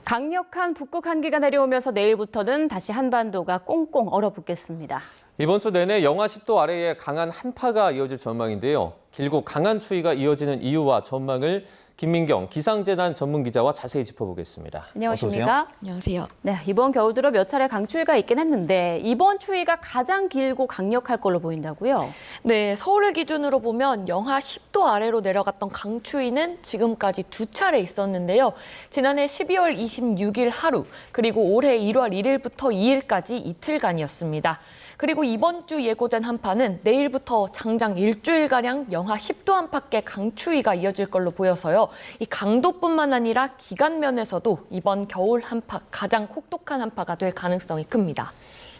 강력한 북극 한기가 내려오면서 내일부터는 다시 한반도가 꽁꽁 얼어붙겠습니다. 이번 주 내내 영하 10도 아래에 강한 한파가 이어질 전망인데요. 길고 강한 추위가 이어지는 이유와 전망을 김민경 기상재난 전문기자와 자세히 짚어보겠습니다. 안녕하십니까? 안녕하세요. 네, 이번 겨울 들어 몇 차례 강추위가 있긴 했는데 이번 추위가 가장 길고 강력할 걸로 보인다고요? 네, 서울을 기준으로 보면 영하 10도 아래로 내려갔던 강추위는 지금까지 두 차례 있었는데요. 지난해 12월 26일 하루, 그리고 올해 1월 1일부터 2일까지 이틀간이었습니다. 그리고 이번 주 예고된 한파는 내일부터 장장 일주일가량 영하 10도 안팎의 강추위가 이어질 걸로 보여서요. 이 강도뿐만 아니라 기간 면에서도 이번 겨울 한파 가장 혹독한 한파가 될 가능성이 큽니다.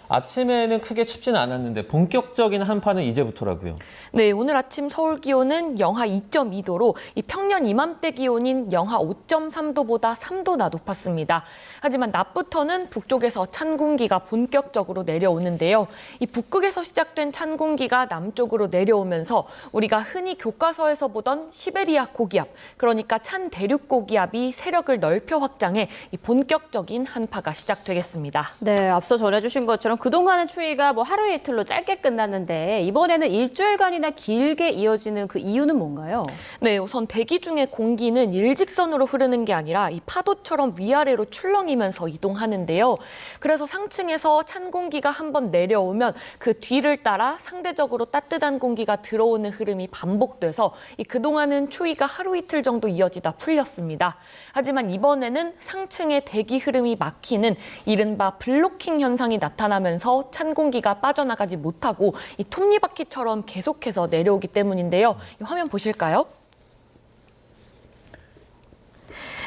아침에는 크게 춥지는 않았는데 본격적인 한파는 이제부터라고요. 네, 오늘 아침 서울 기온은 영하 2.2도로 이 평년 이맘때 기온인 영하 5.3도보다 3도나 높았습니다. 하지만 낮부터는 북쪽에서 찬 공기가 본격적으로 내려오는데요. 이 북극에서 시작된 찬 공기가 남쪽으로 내려오면서 우리가 흔히 교과서에서 보던 시베리아 고기압, 그러니까 찬 대륙 고기압이 세력을 넓혀 확장해 이 본격적인 한파가 시작되겠습니다. 네, 앞서 전해주신 것처럼 그동안은 추위가 하루 이틀로 짧게 끝났는데 이번에는 일주일간이나 길게 이어지는 그 이유는 뭔가요? 네, 우선 대기 중의 공기는 일직선으로 흐르는 게 아니라 이 파도처럼 위아래로 출렁이면서 이동하는데요. 그래서 상층에서 찬 공기가 한번 내려오면 그 뒤를 따라 상대적으로 따뜻한 공기가 들어오는 흐름이 반복돼서 그동안은 추위가 하루 이틀 정도 이어지다 풀렸습니다. 하지만 이번에는 상층의 대기 흐름이 막히는 이른바 블로킹 현상이 나타나면서 찬 공기가 빠져나가지 못하고 이 톱니바퀴처럼 계속해서 내려오기 때문인데요. 이 화면 보실까요?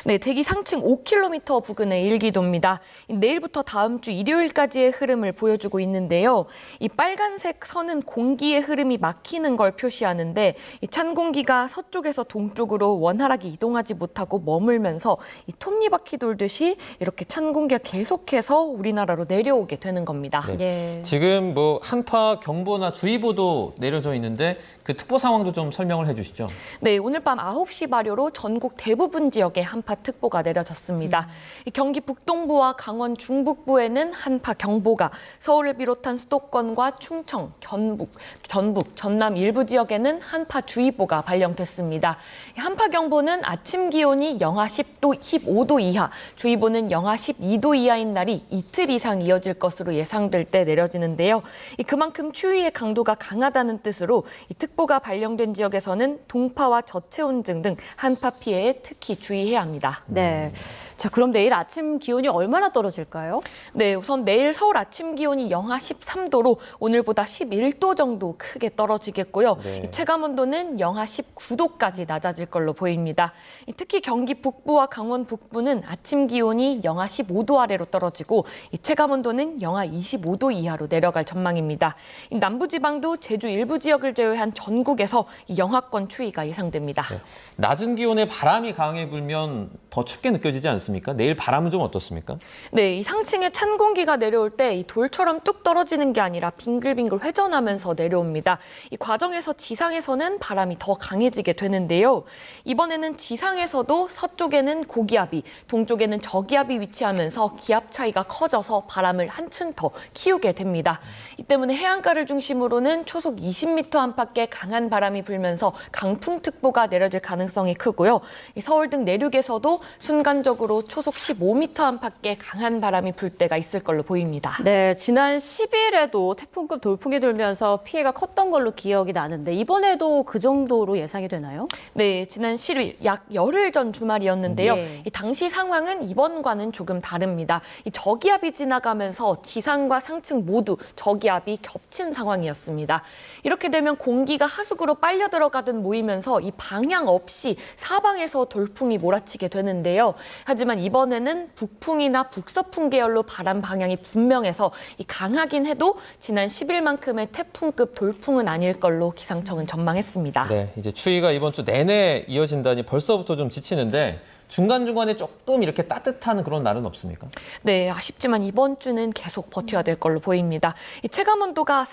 네, 대기 상층 5km 부근의 일기도입니다. 내일부터 다음 주 일요일까지의 흐름을 보여주고 있는데요. 이 빨간색 선은 공기의 흐름이 막히는 걸 표시하는데 이 찬 공기가 서쪽에서 동쪽으로 원활하게 이동하지 못하고 머물면서 이 톱니바퀴 돌듯이 이렇게 찬 공기가 계속해서 우리나라로 내려오게 되는 겁니다. 네. 예. 지금 한파 경보나 주의보도 내려져 있는데 그 특보 상황도 좀 설명을 해주시죠. 네, 오늘 밤 9시 발효로 전국 대부분 지역에 한파특보가 내려졌습니다. 경기 북동부와 강원 중북부에는 한파경보가, 서울을 비롯한 수도권과 충청, 전북, 전남 일부 지역에는 한파주의보가 발령됐습니다. 한파경보는 아침 기온이 영하 10도, 15도 이하, 주의보는 영하 12도 이하인 날이 이틀 이상 이어질 것으로 예상될 때 내려지는데요. 그만큼 추위의 강도가 강하다는 뜻으로 이 특보가 발령된 지역에서는 동파와 저체온증 등 한파 피해에 특히 주의해야 합니다. 네. 자, 그럼 내일 아침 기온이 얼마나 떨어질까요? 네, 우선 내일 서울 아침 기온이 영하 13도로 오늘보다 11도 정도 크게 떨어지겠고요. 네. 이 체감 온도는 영하 19도까지 낮아질 걸로 보입니다. 특히 경기 북부와 강원 북부는 아침 기온이 영하 15도 아래로 떨어지고 이 체감 온도는 영하 25도 이하로 내려갈 전망입니다. 남부지방도 제주 일부 지역을 제외한 전국에서 영하권 추위가 예상됩니다. 네. 낮은 기온에 바람이 강하게 불면 더 춥게 느껴지지 않습니까? 내일 바람은 좀 어떻습니까? 네, 이 상층에 찬 공기가 내려올 때 이 돌처럼 뚝 떨어지는 게 아니라 빙글빙글 회전하면서 내려옵니다. 이 과정에서 지상에서는 바람이 더 강해지게 되는데요. 이번에는 지상에서도 서쪽에는 고기압이, 동쪽에는 저기압이 위치하면서 기압 차이가 커져서 바람을 한층 더 키우게 됩니다. 이 때문에 해안가를 중심으로는 초속 20m 안팎의 강한 바람이 불면서 강풍특보가 내려질 가능성이 크고요. 이 서울 등 내륙에서도 순간적으로 초속 15m 안팎의 강한 바람이 불 때가 있을 걸로 보입니다. 네, 지난 10일에도 태풍급 돌풍이 들면서 피해가 컸던 걸로 기억이 나는데 이번에도 그 정도로 예상이 되나요? 네, 지난 10일 약 열흘 전 주말이었는데요. 네. 이 당시 상황은 이번과는 조금 다릅니다. 이 저기압이 지나가면서 지상과 상층 모두 저기압이 겹친 상황이었습니다. 이렇게 되면 공기가 하수구로 빨려 들어가듯 모이면서 이 방향 없이 사방에서 돌풍이 몰아치게 되는데요. 하지만 이번에는 북풍이나 북서풍 계열로 바람 방향이 분명해서 이 강하긴 해도 지난 10일만큼의 태풍급 돌풍은 아닐 걸로 기상청은 전망했습니다. 네, 이제 추위가 이번 주 내내 이어진다니 벌써부터 좀 지치는데 중간중간에 조금 이렇게 따뜻한 그런 날은 없습니까? 네, 아쉽지만 이번 주는 계속 버텨야 될 걸로 보입니다. 이 체감온도는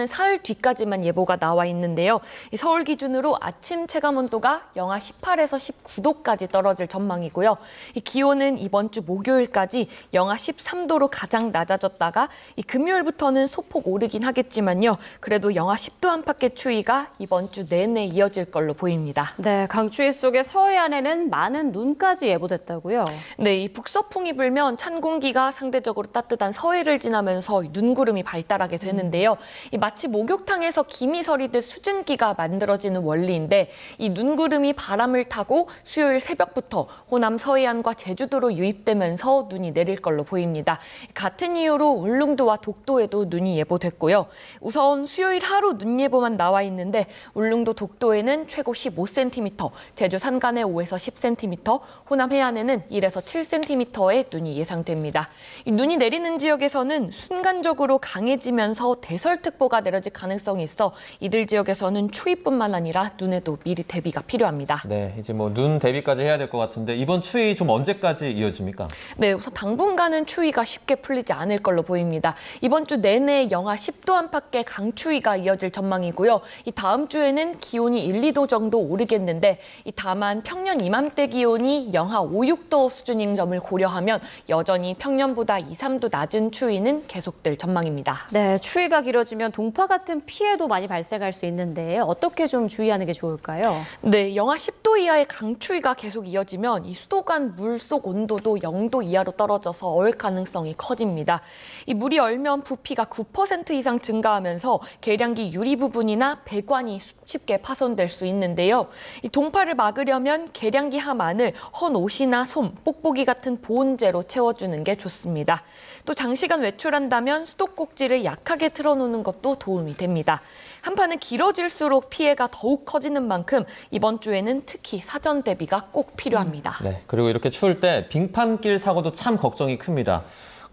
사흘 뒤까지만 예보가 나와 있는데요. 이 서울 기준으로 아침 체감온도가 영하 18에서 19도까지 떨어질 전망이고요. 이 기온은 이번 주 목요일까지 영하 13도로 가장 낮아졌다가 이 금요일부터는 소폭 오르긴 하겠지만요. 그래도 영하 10도 안팎의 추위가 이번 주 내내 이어질 걸로 보입니다. 네, 강추위 속에 서해안에는 많은 눈까지 예보됐다고요. 네, 이 북서풍이 불면 찬 공기가 상대적으로 따뜻한 서해를 지나면서 눈구름이 발달하게 되는데요. 이 마치 목욕탕에서 김이 서리듯 수증기가 만들어지는 원리인데 이 눈구름이 바람을 타고 수요일 새벽부터 호남 서해안과 제주도로 유입되면서 눈이 내릴 걸로 보입니다. 같은 이유로 울릉도와 독도에도 눈이 예보됐고요. 우선 수요일 하루 눈 예보만 나와 있는데 울릉도 독도에는 최고 15cm, 제주 산간에 5에서 10cm, 호남 해안에는 1에서 7cm의 눈이 예상됩니다. 이 눈이 내리는 지역에서는 순간적으로 강해지면서 대설특보가 내려질 가능성이 있어 이들 지역에서는 추위뿐만 아니라 눈에도 미리 대비가 필요합니다. 네, 이제 뭐 눈 대비까지 해야 될 것 같은데 이번 추위 좀 언제까지 이어집니까? 네, 우선 당분간은 추위가 쉽게 풀리지 않을 걸로 보입니다. 이번 주 내내 영하 10도 안팎의 강추위가 이어질 전망이고요. 이 다음 주에는 기온이 1, 2도 정도 오르겠는데 다만 평년 이맘때 기온이 영하 5, 6도 수준인 점을 고려하면 여전히 평년보다 2, 3도 낮은 추위는 계속될 전망입니다. 네, 추위가 길어지면 동파 같은 피해도 많이 발생할 수 있는데 어떻게 좀 주의하는 게 좋을까요? 네, 영하 10도 이하의 강추위가 계속 이어지면 이 수도관 물속 온도도 0도 이하로 떨어져서 얼 가능성이 커집니다. 이 물이 얼면 부피가 9% 이상 증가하면서 계량기 유리 부분이나 배관이 쉽게 파손될 수 있는데요. 이 동파를 막으려면 계량기 함 안을 헌 옷이나 솜, 뽁뽁이 같은 보온재로 채워주는 게 좋습니다. 또 장시간 외출한다면 수도꼭지를 약하게 틀어놓는 것도 도움이 됩니다. 한파는 길어질수록 피해가 더욱 커지는 만큼 이번 주에는 특히 사전 대비가 꼭 필요합니다. 네, 그리고 이렇게 추울 때 빙판길 사고도 참 걱정이 큽니다.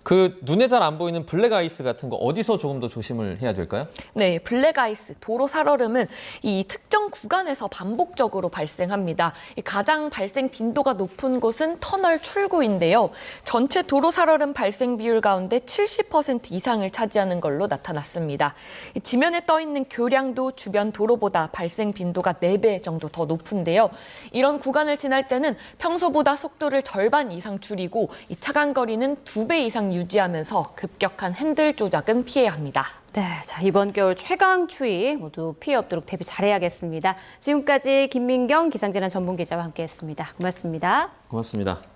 그 눈에 잘 안 보이는 블랙 아이스 같은 거 어디서 조금 더 조심을 해야 될까요? 네, 블랙 아이스, 도로 살얼음은 이 특정 구간에서 반복적으로 발생합니다. 가장 발생 빈도가 높은 곳은 터널 출구인데요. 전체 도로 살얼음 발생 비율 가운데 70% 이상을 차지하는 걸로 나타났습니다. 지면에 떠 있는 교량도 주변 도로보다 발생 빈도가 4배 정도 더 높은데요. 이런 구간을 지날 때는 평소보다 속도를 절반 이상 줄이고 이 차간 거리는 2배 이상 유지하면서 급격한 핸들 조작은 피해야 합니다. 네, 자, 이번 겨울 최강 추위 모두 피해 없도록 대비 잘해야겠습니다. 지금까지 김민경 기상재난 전문기자와 함께했습니다. 고맙습니다. 고맙습니다.